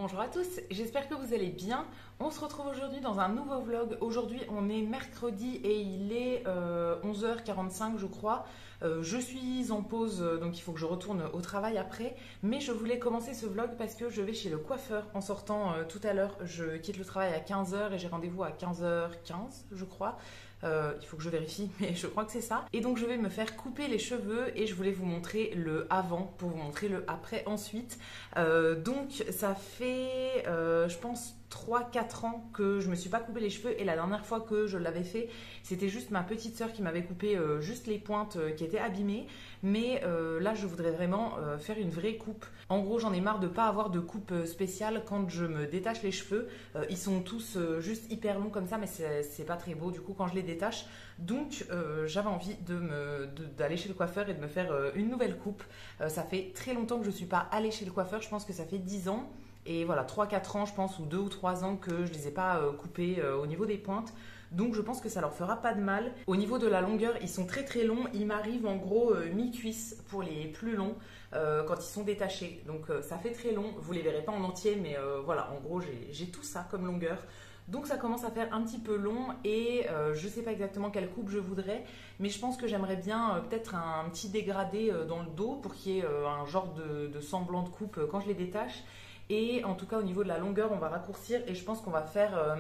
Bonjour à tous, j'espère que vous allez bien. On se retrouve aujourd'hui dans un nouveau vlog. Aujourd'hui on est mercredi et il est 11h45 je crois. Je suis en pause donc il faut que je retourne au travail après. Mais je voulais commencer ce vlog parce que je vais chez le coiffeur en sortant tout à l'heure. Je quitte le travail à 15h et j'ai rendez-vous à 15h15 je crois. Il faut que je vérifie, mais je crois que c'est ça. Et donc je vais me faire couper les cheveux et je voulais vous montrer le avant pour vous montrer le après ensuite. Donc ça fait, je pense, 3-4 ans que je me suis pas coupé les cheveux et la dernière fois que je l'avais fait, c'était juste ma petite sœur qui m'avait coupé juste les pointes qui étaient abîmées. Mais là, je voudrais vraiment faire une vraie coupe. En gros, j'en ai marre de pas avoir de coupe spéciale quand je me détache les cheveux. Ils sont tous juste hyper longs comme ça, mais c'est pas très beau du coup quand je les détache. Donc, j'avais envie d'aller chez le coiffeur et de me faire une nouvelle coupe. Ça fait très longtemps que je suis pas allée chez le coiffeur. Je pense que ça fait 10 ans. Et voilà, 3-4 ans, je pense, ou 2 ou 3 ans que je les ai pas coupés au niveau des pointes. Donc je pense que ça leur fera pas de mal. Au niveau de la longueur, ils sont très très longs. Ils m'arrivent en gros mi-cuisse pour les plus longs quand ils sont détachés. Donc ça fait très long. Vous les verrez pas en entier, mais voilà, en gros j'ai tout ça comme longueur. Donc ça commence à faire un petit peu long et je ne sais pas exactement quelle coupe je voudrais, mais je pense que j'aimerais bien peut-être un petit dégradé dans le dos pour qu'il y ait un genre de semblant de coupe quand je les détache. Et en tout cas au niveau de la longueur, on va raccourcir et je pense qu'on va faire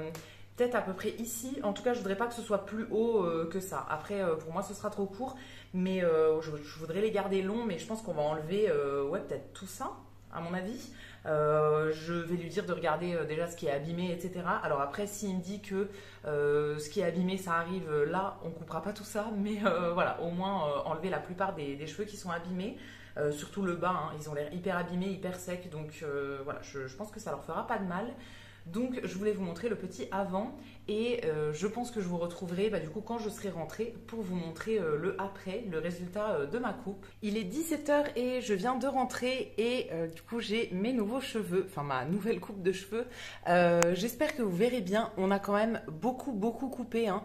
peut-être à peu près ici. En tout cas, je voudrais pas que ce soit plus haut que ça. Après, pour moi, ce sera trop court, mais je voudrais les garder longs, mais je pense qu'on va enlever ouais, peut-être tout ça, à mon avis. Je vais lui dire de regarder déjà ce qui est abîmé, etc. Alors après, s'il me dit que ce qui est abîmé, ça arrive là, on coupera pas tout ça, mais voilà, au moins enlever la plupart des cheveux qui sont abîmés. Surtout le bas, hein, ils ont l'air hyper abîmés, hyper secs, donc voilà, je pense que ça leur fera pas de mal. Donc je voulais vous montrer le petit avant et je pense que je vous retrouverai du coup quand je serai rentrée pour vous montrer le après, le résultat de ma coupe. Il est 17h et je viens de rentrer et du coup j'ai mes nouveaux cheveux, enfin ma nouvelle coupe de cheveux. J'espère que vous verrez bien, on a quand même beaucoup coupé, hein.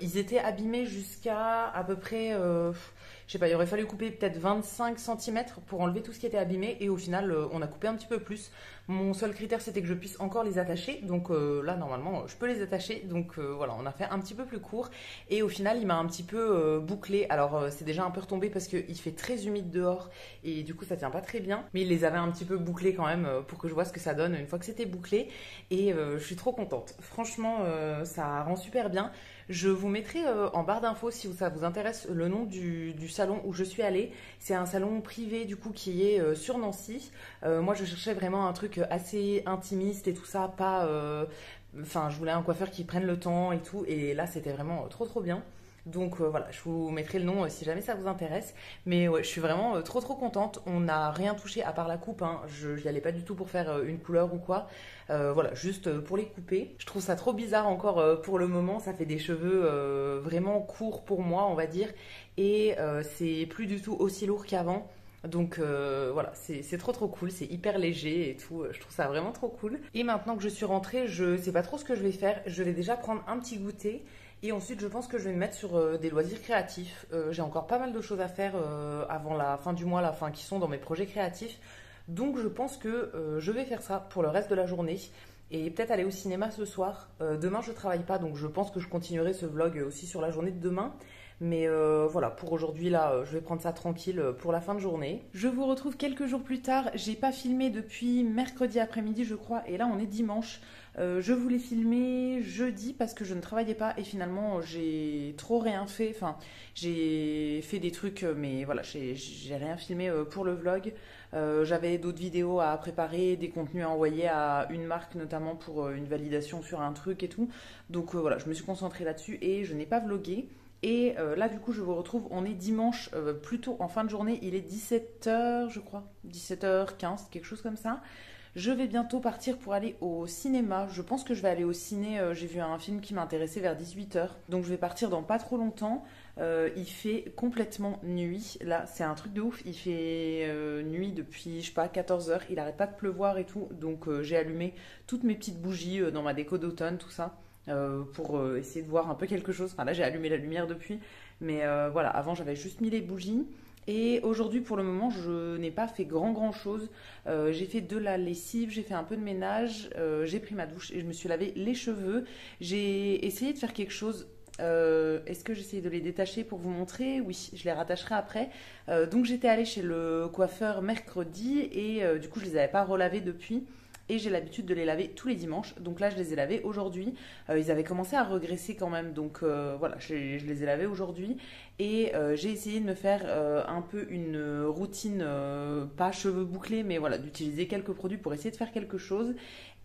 Ils étaient abîmés jusqu'à à peu près... je sais pas, il aurait fallu couper peut-être 25 cm pour enlever tout ce qui était abîmé et au final on a coupé un petit peu plus. Mon seul critère c'était que je puisse encore les attacher, donc là normalement je peux les attacher, donc voilà, on a fait un petit peu plus court et au final il m'a un petit peu bouclé. Alors c'est déjà un peu retombé parce qu'il fait très humide dehors et du coup ça tient pas très bien, mais il les avait un petit peu bouclés quand même pour que je vois ce que ça donne une fois que c'était bouclé et je suis trop contente. Franchement ça rend super bien. Je vous mettrai en barre d'infos si ça vous intéresse le nom du salon où je suis allée. C'est un salon privé du coup qui est sur Nancy. Moi je cherchais vraiment un truc assez intimiste et tout ça, pas... Enfin je voulais un coiffeur qui prenne le temps et tout et là c'était vraiment trop bien. Donc voilà, je vous mettrai le nom si jamais ça vous intéresse. Mais ouais, je suis vraiment trop contente. On n'a rien touché à part la coupe, hein. Je n'y allais pas du tout pour faire une couleur ou quoi. Voilà, juste pour les couper. Je trouve ça trop bizarre encore pour le moment. Ça fait des cheveux vraiment courts pour moi, on va dire. Et c'est plus du tout aussi lourd qu'avant. Donc voilà, c'est trop cool, c'est hyper léger et tout, je trouve ça vraiment trop cool. Et maintenant que je suis rentrée, je sais pas trop ce que je vais faire. Je vais déjà prendre un petit goûter. Et ensuite, je pense que je vais me mettre sur des loisirs créatifs. J'ai encore pas mal de choses à faire avant la fin du mois, qui sont dans mes projets créatifs. Donc, je pense que je vais faire ça pour le reste de la journée. Et peut-être aller au cinéma ce soir. Demain, je travaille pas, donc je pense que je continuerai ce vlog aussi sur la journée de demain. Mais voilà, pour aujourd'hui, là, je vais prendre ça tranquille pour la fin de journée. Je vous retrouve quelques jours plus tard. J'ai pas filmé depuis mercredi après-midi, je crois. Et là, on est dimanche. Je voulais filmer jeudi parce que je ne travaillais pas. Et finalement, j'ai trop rien fait. Enfin, j'ai fait des trucs, mais voilà, j'ai rien filmé pour le vlog. J'avais d'autres vidéos à préparer, des contenus à envoyer à une marque, notamment pour une validation sur un truc et tout. Donc voilà, je me suis concentrée là-dessus et je n'ai pas vlogué. Et là du coup je vous retrouve, on est dimanche plutôt en fin de journée, il est 17h je crois, 17h15, quelque chose comme ça. Je vais bientôt partir pour aller au cinéma, je pense que je vais aller au ciné, j'ai vu un film qui m'intéressait vers 18h. Donc je vais partir dans pas trop longtemps, il fait complètement nuit, là c'est un truc de ouf, il fait nuit depuis je sais pas 14h, il arrête pas de pleuvoir et tout. Donc j'ai allumé toutes mes petites bougies dans ma déco d'automne, tout ça. Pour essayer de voir un peu quelque chose. Enfin là j'ai allumé la lumière depuis, mais voilà, avant j'avais juste mis les bougies Et aujourd'hui, pour le moment, je n'ai pas fait grand chose. J'ai fait de la lessive, j'ai fait un peu de ménage, j'ai pris ma douche et je me suis lavé les cheveux. J'ai essayé de faire quelque chose. Est-ce que j'essaye de les détacher pour vous montrer? Oui, je les rattacherai après. Donc j'étais allée chez le coiffeur mercredi et du coup je les avais pas relavés depuis. Et j'ai l'habitude de les laver tous les dimanches. Donc là, je les ai lavés aujourd'hui. Ils avaient commencé à regresser quand même. Donc voilà, je les ai lavés aujourd'hui. Et j'ai essayé de me faire un peu une routine, pas cheveux bouclés, mais voilà, d'utiliser quelques produits pour essayer de faire quelque chose.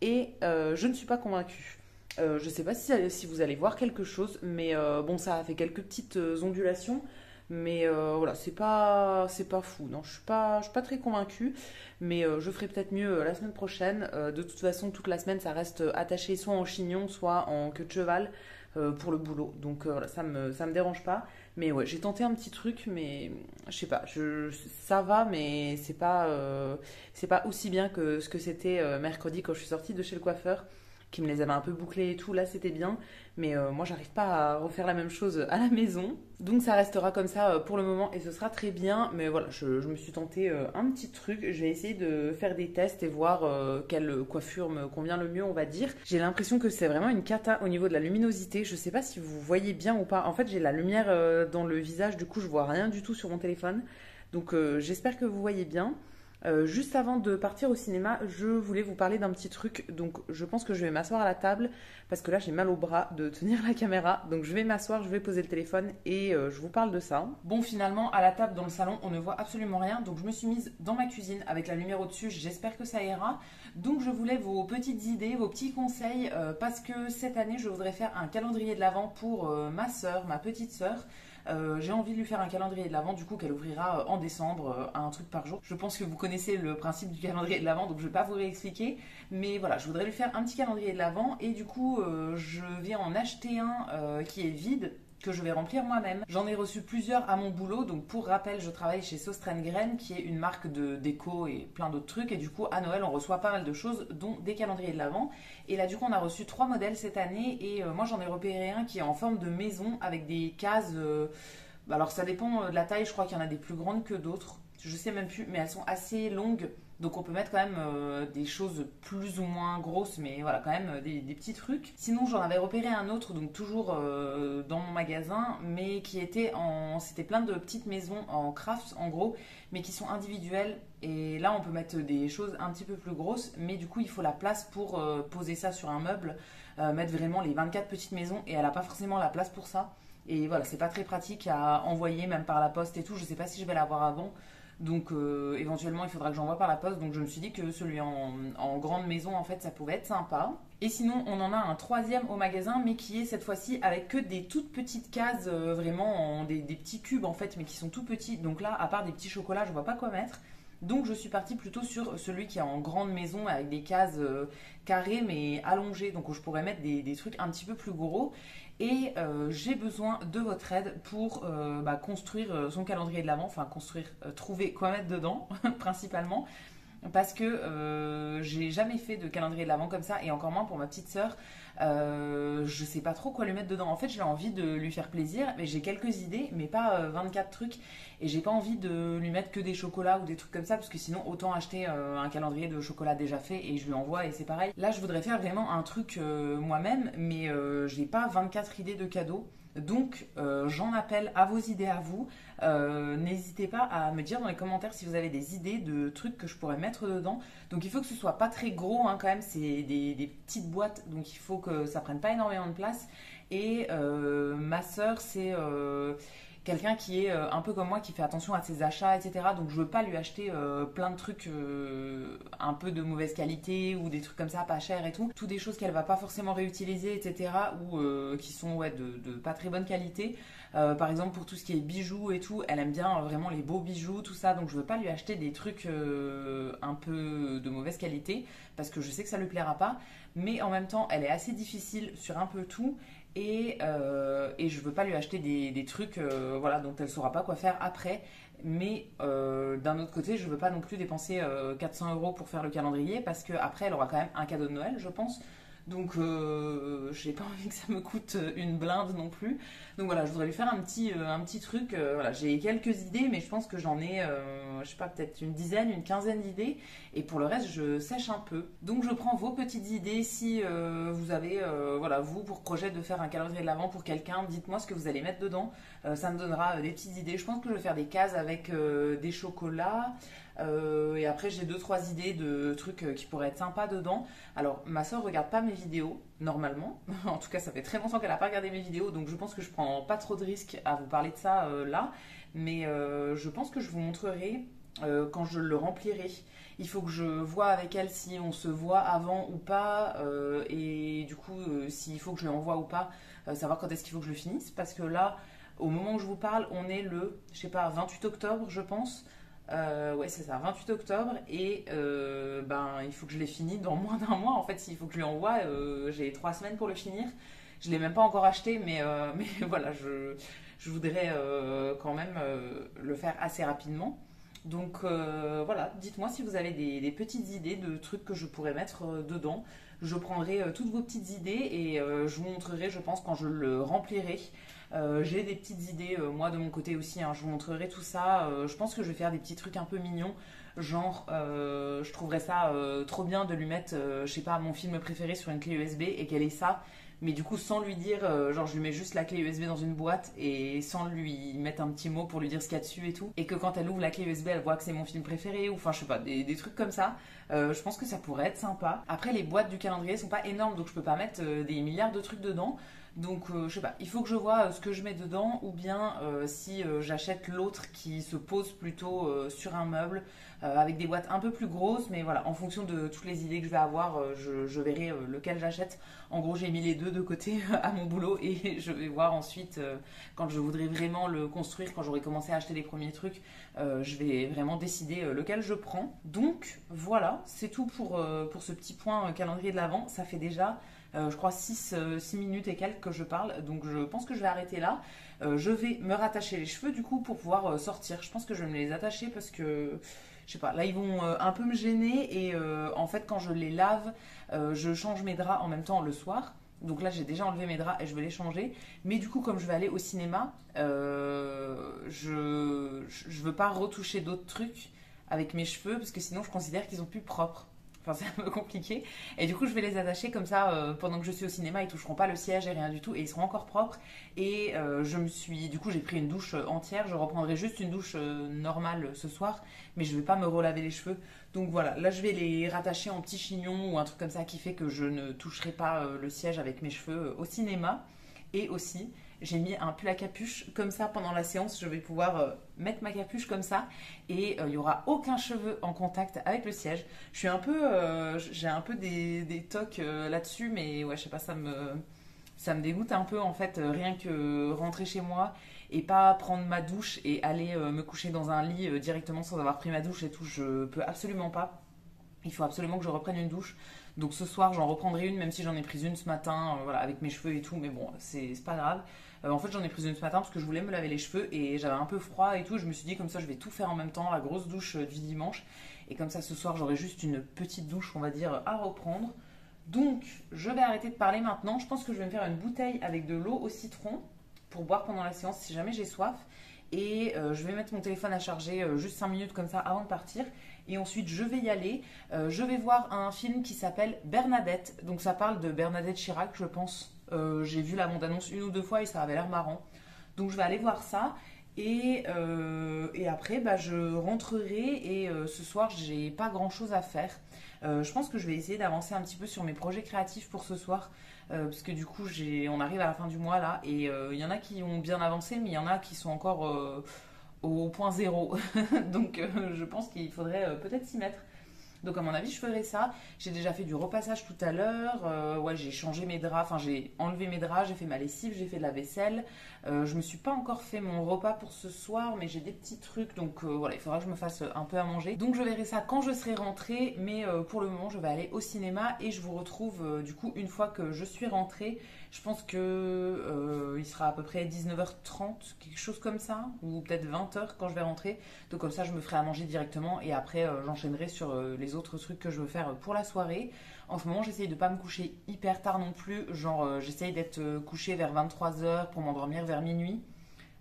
Et je ne suis pas convaincue. Je ne sais pas si vous allez voir quelque chose, mais bon, ça a fait quelques petites ondulations. Mais voilà, c'est pas fou. Non, je suis pas très convaincue. Mais je ferai peut-être mieux la semaine prochaine. De toute façon, toute la semaine, ça reste attaché soit en chignon, soit en queue de cheval pour le boulot. Donc voilà, ça me dérange pas. Mais ouais, j'ai tenté un petit truc, mais je sais pas. Ça va, mais c'est pas aussi bien que ce que c'était mercredi quand je suis sortie de chez le coiffeur, qui me les avait un peu bouclés et tout. Là, c'était bien. Mais moi, j'arrive pas à refaire la même chose à la maison. Donc, ça restera comme ça pour le moment et ce sera très bien. Mais voilà, je me suis tenté un petit truc. Je vais essayer de faire des tests et voir quelle coiffure me convient le mieux, on va dire. J'ai l'impression que c'est vraiment une cata au niveau de la luminosité. Je sais pas si vous voyez bien ou pas. En fait, j'ai la lumière dans le visage. Du coup, je vois rien du tout sur mon téléphone. Donc, j'espère que vous voyez bien. Juste avant de partir au cinéma, je voulais vous parler d'un petit truc. Donc, je pense que je vais m'asseoir à la table parce que là, j'ai mal au bras de tenir la caméra. Donc, je vais m'asseoir, je vais poser le téléphone et je vous parle de ça. Bon, finalement, à la table dans le salon, on ne voit absolument rien. Donc, je me suis mise dans ma cuisine avec la lumière au-dessus. J'espère que ça ira. Donc, je voulais vos petites idées, vos petits conseils parce que cette année, je voudrais faire un calendrier de l'Avent pour ma soeur, ma petite soeur. J'ai envie de lui faire un calendrier de l'Avent, du coup qu'elle ouvrira en décembre, un truc par jour. Je pense que vous connaissez le principe du calendrier de l'Avent, donc je ne vais pas vous réexpliquer. Mais voilà, je voudrais lui faire un petit calendrier de l'Avent et du coup je vais en acheter un qui est vide, que je vais remplir moi-même. J'en ai reçu plusieurs à mon boulot, donc pour rappel, je travaille chez Sostrengren, qui est une marque de déco et plein d'autres trucs, et du coup à Noël on reçoit pas mal de choses, dont des calendriers de l'Avent. Et là du coup on a reçu 3 modèles cette année, et moi j'en ai repéré un qui est en forme de maison, avec des cases, alors ça dépend de la taille, je crois qu'il y en a des plus grandes que d'autres, je sais même plus, mais elles sont assez longues. Donc on peut mettre quand même des choses plus ou moins grosses, mais voilà, quand même des petits trucs. Sinon j'en avais repéré un autre, donc toujours dans mon magasin, mais qui était c'était plein de petites maisons en craft en gros, mais qui sont individuelles. Et là on peut mettre des choses un petit peu plus grosses, mais du coup il faut la place pour poser ça sur un meuble, mettre vraiment les 24 petites maisons, et elle n'a pas forcément la place pour ça. Et voilà, c'est pas très pratique à envoyer même par la poste et tout, je sais pas si je vais l'avoir avant. Donc éventuellement il faudra que j'envoie par la poste. Donc je me suis dit que celui en grande maison en fait ça pouvait être sympa. Et sinon on en a un troisième au magasin, mais qui est cette fois-ci avec que des toutes petites cases, vraiment des petits cubes en fait, mais qui sont tout petits. Donc là à part des petits chocolats je vois pas quoi mettre. Donc je suis partie plutôt sur celui qui est en grande maison avec des cases carrées mais allongées. Donc où je pourrais mettre des trucs un petit peu plus gros. Et j'ai besoin de votre aide pour construire son calendrier de l'Avent, enfin construire, trouver quoi mettre dedans principalement. Parce que j'ai jamais fait de calendrier de l'Avent comme ça, et encore moins pour ma petite sœur. Je sais pas trop quoi lui mettre dedans. En fait, j'ai envie de lui faire plaisir, mais j'ai quelques idées, mais pas 24 trucs. Et j'ai pas envie de lui mettre que des chocolats ou des trucs comme ça, parce que sinon, autant acheter un calendrier de chocolat déjà fait et je lui envoie et c'est pareil. Là, je voudrais faire vraiment un truc moi-même, mais j'ai pas 24 idées de cadeaux. Donc j'en appelle à vos idées à vous. N'hésitez pas à me dire dans les commentaires si vous avez des idées de trucs que je pourrais mettre dedans. Donc il faut que ce soit pas très gros hein, quand même, c'est des petites boîtes, donc il faut que ça prenne pas énormément de place. Et ma sœur c'est quelqu'un qui est un peu comme moi, qui fait attention à ses achats, etc. Donc je veux pas lui acheter plein de trucs un peu de mauvaise qualité ou des trucs comme ça, pas cher et tout. Toutes des choses qu'elle va pas forcément réutiliser, etc. Ou qui sont ouais, de pas très bonne qualité. Par exemple pour tout ce qui est bijoux et tout, elle aime bien vraiment les beaux bijoux, tout ça. Donc je veux pas lui acheter des trucs un peu de mauvaise qualité parce que je sais que ça lui plaira pas. Mais en même temps, elle est assez difficile sur un peu tout. Et je veux pas lui acheter des trucs voilà, dont elle saura pas quoi faire après. Mais d'un autre côté, je veux pas non plus dépenser 400 € pour faire le calendrier, parce que après elle aura quand même un cadeau de Noël, je pense. Donc j'ai pas envie que ça me coûte une blinde non plus. Donc voilà, je voudrais lui faire un petit truc. Voilà, j'ai quelques idées, mais je pense que j'en ai, je sais pas, peut-être une dizaine, une quinzaine d'idées. Et pour le reste, je sèche un peu. Donc je prends vos petites idées. Si vous avez, voilà, vous, pour projet de faire un calendrier de l'Avent pour quelqu'un, dites-moi ce que vous allez mettre dedans. Ça me donnera des petites idées. Je pense que je vais faire des cases avec des chocolats. Et après, j'ai deux, trois idées de trucs qui pourraient être sympas dedans. Alors, ma soeur regarde pas mes vidéos, normalement. En tout cas, ça fait très longtemps qu'elle a pas regardé mes vidéos, donc je pense que je prends pas trop de risques à vous parler de ça là. Mais je pense que je vous montrerai quand je le remplirai. Il faut que je vois avec elle si on se voit avant ou pas, et du coup, s'il faut que je lui envoie ou pas, savoir quand est-ce qu'il faut que je le finisse. Parce que là, au moment où je vous parle, on est le, je sais pas, 28 octobre, je pense. Ouais, c'est ça, 28 octobre. Et ben, il faut que je l'ai fini dans moins d'un mois. En fait, s'il faut que je lui envoie, j'ai 3 semaines pour le finir. Je ne l'ai même pas encore acheté, mais voilà, je voudrais quand même le faire assez rapidement. Donc voilà, dites-moi si vous avez des petites idées de trucs que je pourrais mettre dedans. Je prendrai toutes vos petites idées et je vous montrerai, je pense, quand je le remplirai. J'ai des petites idées, moi de mon côté aussi, hein, je vous montrerai tout ça. Je pense que je vais faire des petits trucs un peu mignons. Genre, je trouverais ça trop bien de lui mettre, je sais pas, mon film préféré sur une clé USB et qu'elle ait ça. Mais du coup, sans lui dire, genre, je lui mets juste la clé USB dans une boîte et sans lui mettre un petit mot pour lui dire ce qu'il y a dessus et tout. Et que quand elle ouvre la clé USB, elle voit que c'est mon film préféré ou enfin, je sais pas, des trucs comme ça. Je pense que ça pourrait être sympa. Après, les boîtes du calendrier sont pas énormes, donc je peux pas mettre des milliards de trucs dedans. Donc, je sais pas, il faut que je vois ce que je mets dedans ou bien si j'achète l'autre qui se pose plutôt sur un meuble avec des boîtes un peu plus grosses. Mais voilà, en fonction de toutes les idées que je vais avoir, je verrai lequel j'achète. En gros, j'ai mis les deux de côté à mon boulot et je vais voir ensuite quand je voudrais vraiment le construire, quand j'aurai commencé à acheter les premiers trucs, je vais vraiment décider lequel je prends. Donc voilà, c'est tout pour ce petit point calendrier de l'Avent. Ça fait déjà je crois 6 minutes et quelques que je parle, donc je pense que je vais arrêter là. Je vais me rattacher les cheveux du coup pour pouvoir sortir. Je pense que je vais me les attacher parce que, je sais pas, là ils vont un peu me gêner et en fait quand je les lave, je change mes draps en même temps le soir. Donc là j'ai déjà enlevé mes draps et je vais les changer. Mais du coup comme je vais aller au cinéma, je veux pas retoucher d'autres trucs avec mes cheveux parce que sinon je considère qu'ils sont plus propres. Enfin, c'est un peu compliqué. Et du coup, je vais les attacher comme ça pendant que je suis au cinéma. Ils toucheront pas le siège et rien du tout. Et ils seront encore propres. Et du coup, j'ai pris une douche entière. Je reprendrai juste une douche normale ce soir. Mais je vais pas me relaver les cheveux. Donc voilà, là, je vais les rattacher en petit chignon ou un truc comme ça qui fait que je ne toucherai pas le siège avec mes cheveux au cinéma. Et aussi, j'ai mis un pull à capuche comme ça pendant la séance. Je vais pouvoir mettre ma capuche comme ça et il n'y aura aucun cheveu en contact avec le siège. Je suis un peu, j'ai un peu des tocs là-dessus, mais ouais, je sais pas, ça me dégoûte un peu en fait, rien que rentrer chez moi et pas prendre ma douche et aller me coucher dans un lit directement sans avoir pris ma douche et tout. Je peux absolument pas. Il faut absolument que je reprenne une douche. Donc ce soir, j'en reprendrai une, même si j'en ai pris une ce matin, voilà, avec mes cheveux et tout. Mais bon, c'est pas grave. En fait, j'en ai pris une ce matin parce que je voulais me laver les cheveux et j'avais un peu froid et tout. Je me suis dit, comme ça, je vais tout faire en même temps, la grosse douche du dimanche. Et comme ça, ce soir, j'aurai juste une petite douche, on va dire, à reprendre. Donc, je vais arrêter de parler maintenant. Je pense que je vais me faire une bouteille avec de l'eau au citron pour boire pendant la séance si jamais j'ai soif. Et je vais mettre mon téléphone à charger juste 5 minutes comme ça avant de partir. Et ensuite, je vais y aller. Je vais voir un film qui s'appelle Bernadette. Donc, ça parle de Bernadette Chirac, je pense. J'ai vu la bande-annonce une ou deux fois et ça avait l'air marrant. Donc, je vais aller voir ça. Et après, bah, je rentrerai. Et ce soir, j'ai pas grand-chose à faire. Je pense que je vais essayer d'avancer un petit peu sur mes projets créatifs pour ce soir. Parce que du coup, on arrive à la fin du mois là. Et il y en a qui ont bien avancé, mais il y en a qui sont encore au point zéro. Donc je pense qu'il faudrait peut-être s'y mettre. Donc à mon avis, je ferai ça. J'ai déjà fait du repassage tout à l'heure. Ouais, j'ai changé mes draps, enfin j'ai enlevé mes draps, j'ai fait ma lessive, j'ai fait de la vaisselle. Je me suis pas encore fait mon repas pour ce soir, mais j'ai des petits trucs. Donc voilà, il faudra que je me fasse un peu à manger. Donc je verrai ça quand je serai rentrée. Mais pour le moment, je vais aller au cinéma et je vous retrouve du coup une fois que je suis rentrée. Je pense que il sera à peu près 19h30, quelque chose comme ça, ou peut-être 20h quand je vais rentrer. Donc comme ça, je me ferai à manger directement et après, j'enchaînerai sur les les autres trucs que je veux faire pour la soirée. En ce moment, j'essaye de pas me coucher hyper tard non plus. Genre, j'essaye d'être couchée vers 23 h pour m'endormir vers minuit.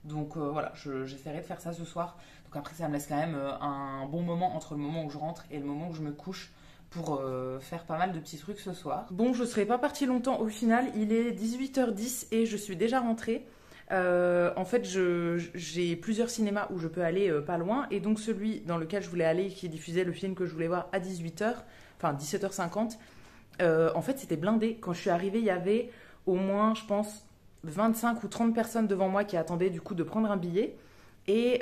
Donc voilà, j'essaierai de faire ça ce soir. Donc après, ça me laisse quand même un bon moment entre le moment où je rentre et le moment où je me couche pour faire pas mal de petits trucs ce soir. Bon, je serai pas partie longtemps au final. Il est 18h10 et je suis déjà rentrée. En fait, j'ai plusieurs cinémas où je peux aller pas loin. Et donc celui dans lequel je voulais aller, qui diffusait le film que je voulais voir à 18h, enfin 17h50, en fait, c'était blindé. Quand je suis arrivée, il y avait au moins, je pense, 25 ou 30 personnes devant moi qui attendaient du coup de prendre un billet. Et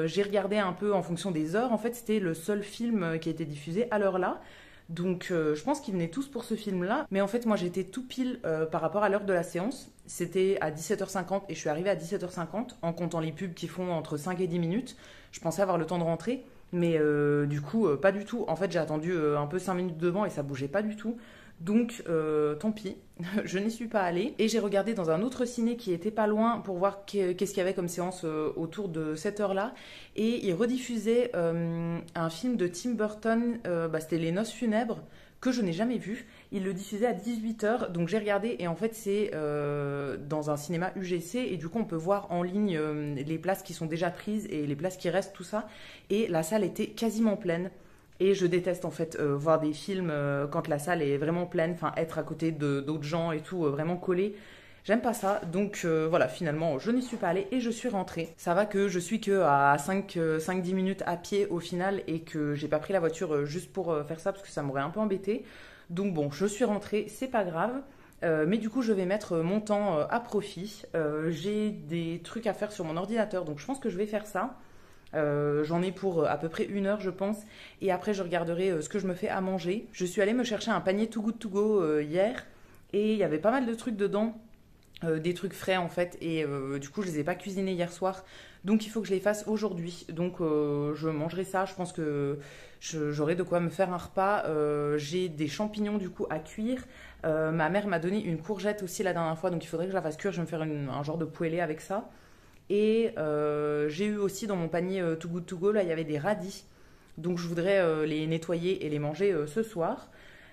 j'ai regardé un peu en fonction des heures. En fait, c'était le seul film qui a été diffusé à l'heure là. Donc je pense qu'ils venaient tous pour ce film-là. Mais en fait, moi, j'étais tout pile par rapport à l'heure de la séance. C'était à 17h50 et je suis arrivée à 17h50 en comptant les pubs qui font entre 5 et 10 minutes. Je pensais avoir le temps de rentrer. Mais du coup, pas du tout. En fait, j'ai attendu un peu 5 minutes devant et ça bougeait pas du tout. Donc, tant pis, je n'y suis pas allée. Et j'ai regardé dans un autre ciné qui était pas loin pour voir qu'est-ce qu'il y avait comme séance autour de cette heure-là. Et il rediffusait un film de Tim Burton, c'était Les Noces funèbres, que je n'ai jamais vu. Il le diffusait à 18h, donc j'ai regardé. Et en fait, c'est dans un cinéma UGC. Et du coup, on peut voir en ligne les places qui sont déjà prises et les places qui restent, tout ça. Et la salle était quasiment pleine. Et je déteste en fait voir des films quand la salle est vraiment pleine, enfin être à côté d'autres gens et tout, vraiment collé. J'aime pas ça, donc voilà, finalement je n'y suis pas allée et je suis rentrée. Ça va que je suis que à 5-10 minutes à pied au final et que j'ai pas pris la voiture juste pour faire ça parce que ça m'aurait un peu embêté. Donc bon, je suis rentrée, c'est pas grave. Mais du coup, je vais mettre mon temps à profit. J'ai des trucs à faire sur mon ordinateur, donc je pense que je vais faire ça. J'en ai pour à peu près 1 heure je pense et après je regarderai ce que je me fais à manger. Je suis allée me chercher un panier Too Good To Go hier et il y avait pas mal de trucs dedans, des trucs frais en fait et du coup je les ai pas cuisinés hier soir donc il faut que je les fasse aujourd'hui. Donc je mangerai ça, je pense que j'aurai de quoi me faire un repas. J'ai des champignons du coup à cuire. Ma mère m'a donné une courgette aussi la dernière fois donc il faudrait que je la fasse cuire. Je vais me faire un genre de poêlée avec ça. Et j'ai eu aussi dans mon panier Too Good To Go, là il y avait des radis. Donc je voudrais les nettoyer et les manger ce soir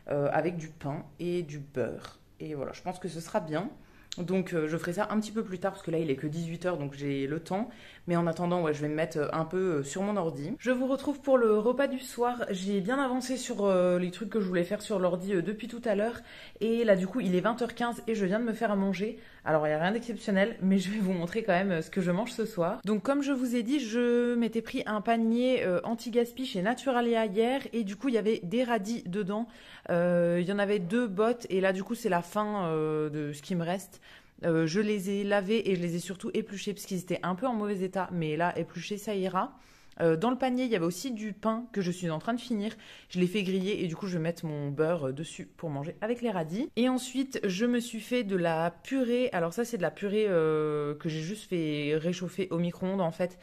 avec du pain et du beurre. Et voilà, je pense que ce sera bien. Donc je ferai ça un petit peu plus tard parce que là il est que 18h donc j'ai le temps. Mais en attendant, ouais, je vais me mettre un peu sur mon ordi. Je vous retrouve pour le repas du soir. J'ai bien avancé sur les trucs que je voulais faire sur l'ordi depuis tout à l'heure. Et là du coup il est 20h15 et je viens de me faire à manger. Alors il n'y a rien d'exceptionnel mais je vais vous montrer quand même ce que je mange ce soir. Donc comme je vous ai dit, je m'étais pris un panier anti-gaspi chez Naturalia hier. Et du coup il y avait des radis dedans. Il y en avait 2 bottes et là du coup c'est la fin de ce qui me reste. Je les ai lavés et je les ai surtout épluchés parce qu'ils étaient un peu en mauvais état, mais là, épluchés, ça ira. Dans le panier, il y avait aussi du pain que je suis en train de finir. Je l'ai fait griller et du coup, je vais mettre mon beurre dessus pour manger avec les radis. Et ensuite, je me suis fait de la purée. Alors ça, c'est de la purée que j'ai juste fait réchauffer au micro-ondes en fait,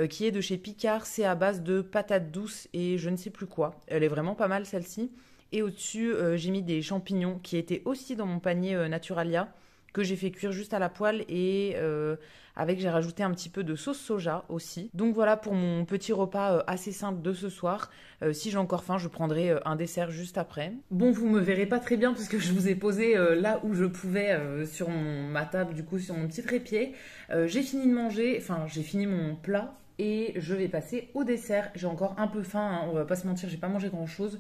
qui est de chez Picard. C'est à base de patates douces et je ne sais plus quoi. Elle est vraiment pas mal celle-ci. Et au-dessus, j'ai mis des champignons qui étaient aussi dans mon panier Naturalia, que j'ai fait cuire juste à la poêle et j'ai rajouté un petit peu de sauce soja aussi. Donc voilà pour mon petit repas assez simple de ce soir. Si j'ai encore faim, je prendrai un dessert juste après. Bon, vous me verrez pas très bien parce que je vous ai posé là où je pouvais sur ma table, du coup sur mon petit trépied. J'ai fini de manger, enfin j'ai fini mon plat et je vais passer au dessert. J'ai encore un peu faim, hein, on va pas se mentir, j'ai pas mangé grand chose.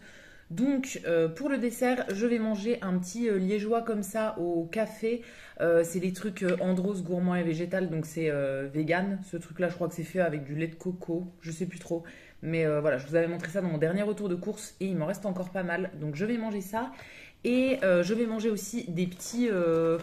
Donc pour le dessert, je vais manger un petit liégeois comme ça au café. C'est des trucs Andros gourmand et végétal, donc c'est vegan. Ce truc-là, je crois que c'est fait avec du lait de coco, je sais plus trop. Mais voilà, je vous avais montré ça dans mon dernier retour de course et il m'en reste encore pas mal. Donc je vais manger ça. Et je vais manger aussi des petits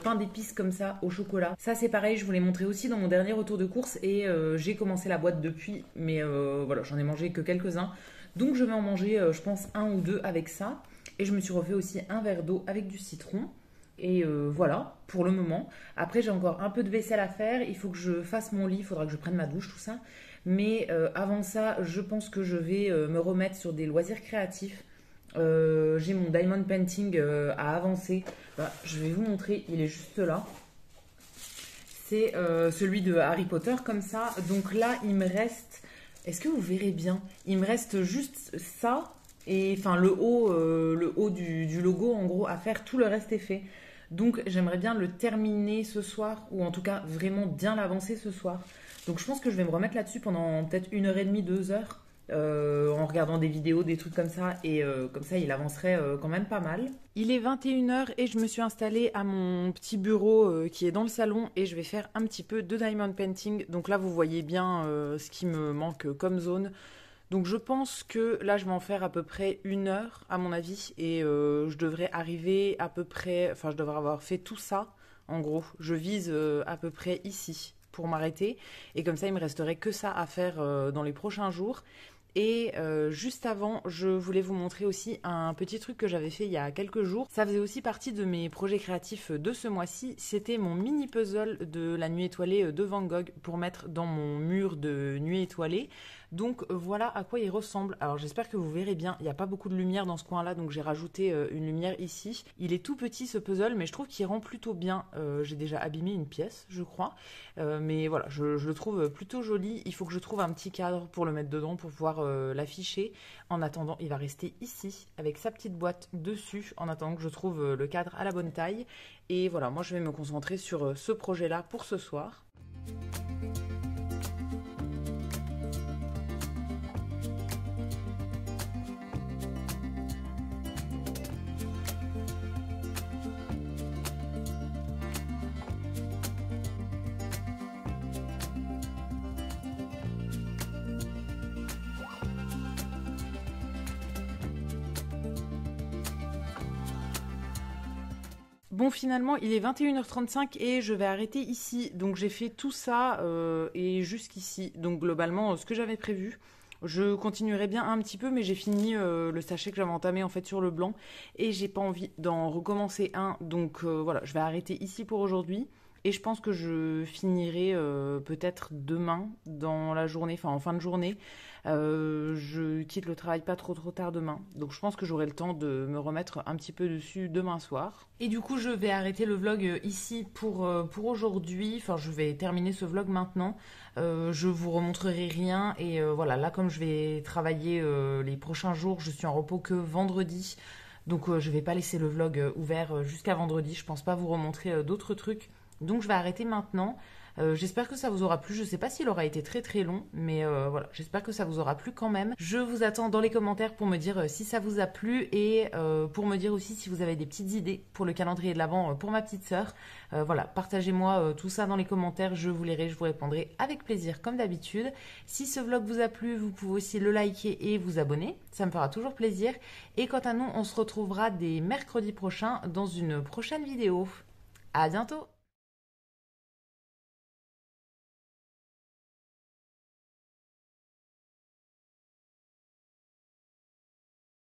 pains d'épices comme ça au chocolat. Ça c'est pareil, je vous l'ai montré aussi dans mon dernier retour de course et j'ai commencé la boîte depuis. Mais voilà, j'en ai mangé que quelques-uns. Donc je vais en manger, je pense, 1 ou 2 avec ça. Et je me suis refait aussi un verre d'eau avec du citron. Et voilà, pour le moment. Après, j'ai encore un peu de vaisselle à faire. Il faut que je fasse mon lit, il faudra que je prenne ma douche, tout ça. Mais avant ça, je pense que je vais me remettre sur des loisirs créatifs. J'ai mon diamond painting à avancer. Voilà, je vais vous montrer, il est juste là. C'est celui de Harry Potter, comme ça. Donc là, il me reste... Est-ce que vous verrez bien? Il me reste juste ça et enfin le haut du logo en gros à faire, tout le reste est fait. Donc j'aimerais bien le terminer ce soir, ou en tout cas vraiment bien l'avancer ce soir. Donc je pense que je vais me remettre là-dessus pendant peut-être 1 h 30, 2 heures, en regardant des vidéos, des trucs comme ça, et comme ça il avancerait quand même pas mal. Il est 21 h et je me suis installée à mon petit bureau qui est dans le salon, et je vais faire un petit peu de diamond painting. Donc là vous voyez bien ce qui me manque comme zone. Donc je pense que là je vais en faire à peu près 1 heure à mon avis, et je devrais arriver à peu près, enfin je devrais avoir fait tout ça en gros. Je vise à peu près ici pour m'arrêter, et comme ça il me resterait que ça à faire dans les prochains jours. Et juste avant, je voulais vous montrer aussi un petit truc que j'avais fait il y a quelques jours. Ça faisait aussi partie de mes projets créatifs de ce mois-ci. C'était mon mini puzzle de la nuit étoilée de Van Gogh pour mettre dans mon mur de nuit étoilée. Donc voilà à quoi il ressemble. Alors j'espère que vous verrez bien. Il n'y a pas beaucoup de lumière dans ce coin-là, donc j'ai rajouté une lumière ici. Il est tout petit ce puzzle, mais je trouve qu'il rend plutôt bien. J'ai déjà abîmé une pièce, je crois. Mais voilà, je le trouve plutôt joli. Il faut que je trouve un petit cadre pour le mettre dedans pour pouvoir l'afficher. En attendant, il va rester ici avec sa petite boîte dessus, en attendant que je trouve le cadre à la bonne taille. Et voilà, moi je vais me concentrer sur ce projet-là pour ce soir. Bon, finalement, il est 21 h 35 et je vais arrêter ici. Donc, j'ai fait tout ça et jusqu'ici. Donc, globalement, ce que j'avais prévu. Je continuerai bien un petit peu, mais j'ai fini le sachet que j'avais entamé en fait sur le blanc. Et j'ai pas envie d'en recommencer un. Donc, voilà, je vais arrêter ici pour aujourd'hui. Et je pense que je finirai peut-être demain dans la journée, enfin en fin de journée. Je quitte le travail pas trop tard demain. Donc je pense que j'aurai le temps de me remettre un petit peu dessus demain soir. Et du coup, je vais arrêter le vlog ici pour aujourd'hui. Enfin, je vais terminer ce vlog maintenant. Je vous remontrerai rien. Et voilà, là, comme je vais travailler les prochains jours, je suis en repos que vendredi. Donc je vais pas laisser le vlog ouvert jusqu'à vendredi. Je pense pas vous remontrer d'autres trucs. Donc je vais arrêter maintenant. J'espère que ça vous aura plu. Je sais pas s'il aura été très très long, mais voilà, j'espère que ça vous aura plu quand même. Je vous attends dans les commentaires pour me dire si ça vous a plu, et pour me dire aussi si vous avez des petites idées pour le calendrier de l'Avent pour ma petite sœur. Voilà, partagez-moi tout ça dans les commentaires, je vous lirai, je vous répondrai avec plaisir comme d'habitude. Si ce vlog vous a plu, vous pouvez aussi le liker et vous abonner, ça me fera toujours plaisir. Et quant à nous, on se retrouvera dès mercredi prochain dans une prochaine vidéo. À bientôt!